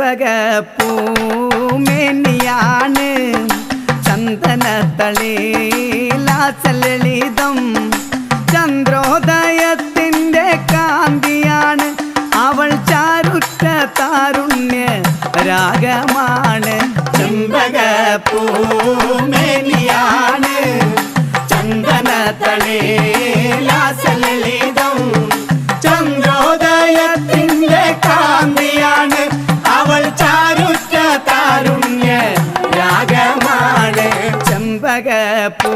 ചെമ്പകപ്പൂമേനിയാണ് ചന്ദനത്തളിലാസലളിതം ചന്ദ്രോദയത്തിൻ്റെ കാന്തിയാണ് അവൾ ചാരുറ്റ താരുണ്യ രാഗമാണ് ചെമ്പകപ്പൂമേനിയാണ് ചന്ദനത്തളിലാസലളിതം ചന്ദ്രോദയത്തിൻ്റെ കാന്തിയാണ് അവൾ ചാരുറ്റ താരുണ്യ രാഗമാണ് ചെമ്പകപ്പൂ